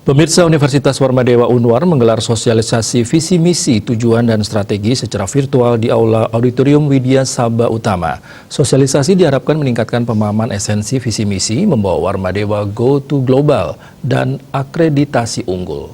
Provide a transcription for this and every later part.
Pemirsa, Universitas Warmadewa Unwar menggelar sosialisasi visi misi, tujuan dan strategi secara virtual di Aula Auditorium Widya Sabha Utama. Sosialisasi diharapkan meningkatkan pemahaman esensi visi misi, membawa Warmadewa go to global dan akreditasi unggul.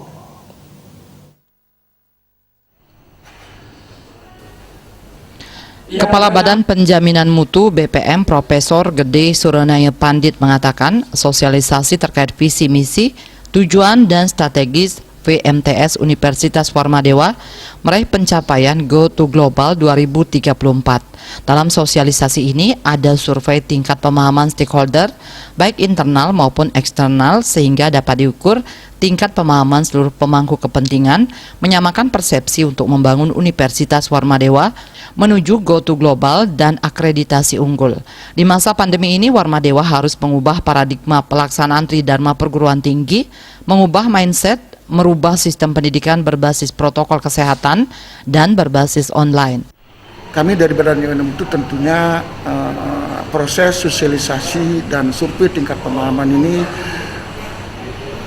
Kepala Badan Penjaminan Mutu BPM Profesor Gede Suranaya Pandit mengatakan sosialisasi terkait visi misi, tujuan dan strategis VMTS Universitas Warmadewa meraih pencapaian Go to Global 2034. Dalam sosialisasi ini ada survei tingkat pemahaman stakeholder baik internal maupun eksternal sehingga dapat diukur tingkat pemahaman seluruh pemangku kepentingan, menyamakan persepsi untuk membangun Universitas Warmadewa menuju Go to Global dan akreditasi unggul. Di masa pandemi ini, Warmadewa harus mengubah paradigma pelaksanaan Tridharma perguruan tinggi, mengubah mindset, merubah sistem pendidikan berbasis protokol kesehatan dan berbasis online. Kami dari Badan Penjaminan Mutu tentunya proses sosialisasi dan survei tingkat pemahaman ini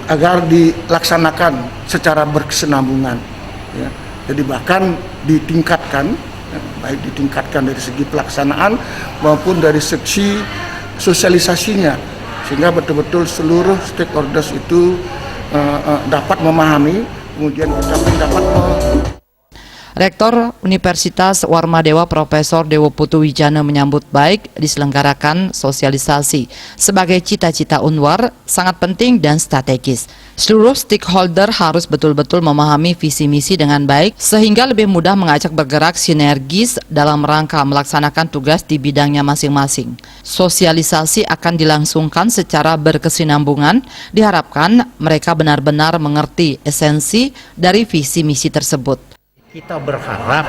agar dilaksanakan secara berkesinambungan. Ya. Jadi bahkan ditingkatkan, baik ditingkatkan dari segi pelaksanaan maupun dari segi sosialisasinya, sehingga betul-betul seluruh stakeholders itu dapat memahami, kemudian kita pun dapat Rektor Universitas Warmadewa Profesor Dewo Putu Wijana menyambut baik diselenggarakan sosialisasi. Sebagai cita-cita Unwar sangat penting dan strategis. Seluruh stakeholder harus betul-betul memahami visi misi dengan baik sehingga lebih mudah mengajak bergerak sinergis dalam rangka melaksanakan tugas di bidangnya masing-masing. Sosialisasi akan dilangsungkan secara berkesinambungan. Diharapkan mereka benar-benar mengerti esensi dari visi misi tersebut. Kita berharap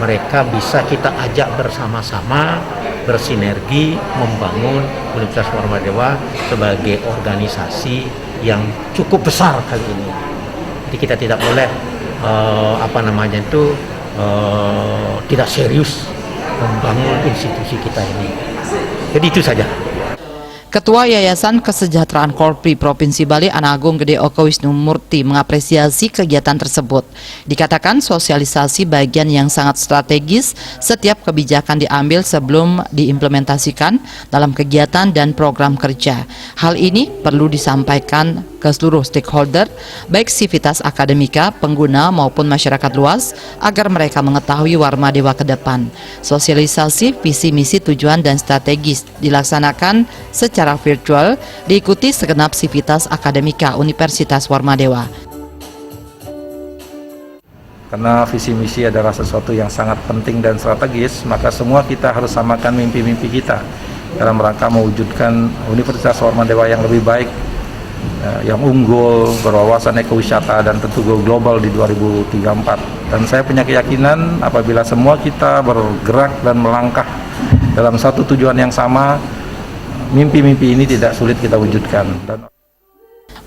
mereka bisa kita ajak bersama-sama bersinergi membangun Universitas Warmadewa sebagai organisasi yang cukup besar kali ini. Jadi kita tidak boleh tidak serius membangun institusi kita ini. Jadi itu saja. Ketua Yayasan Kesejahteraan Korpri Provinsi Bali Anagung Gede Oko Wisnu Murti mengapresiasi kegiatan tersebut. Dikatakan sosialisasi bagian yang sangat strategis, setiap kebijakan diambil sebelum diimplementasikan dalam kegiatan dan program kerja. Hal ini perlu disampaikan ke seluruh stakeholder, baik sivitas akademika, pengguna maupun masyarakat luas, agar mereka mengetahui Warmadewa ke depan. Sosialisasi visi misi tujuan dan strategis dilaksanakan secara virtual, diikuti segenap sivitas akademika Universitas Warmadewa. Karena visi misi adalah sesuatu yang sangat penting dan strategis, maka semua kita harus samakan mimpi-mimpi kita dalam rangka mewujudkan Universitas Warmadewa yang lebih baik, yang unggul, berwawasan ekowisata dan tentu go global di 2034. Dan saya punya keyakinan apabila semua kita bergerak dan melangkah dalam satu tujuan yang sama, mimpi-mimpi ini tidak sulit kita wujudkan.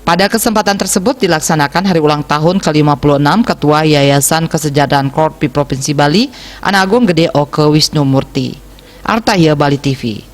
Pada kesempatan tersebut dilaksanakan hari ulang tahun ke-56 Ketua Yayasan Kesejahteraan Korpri Provinsi Bali Anagung Gede Oko Wisnu Murti. Artahya Bali TV.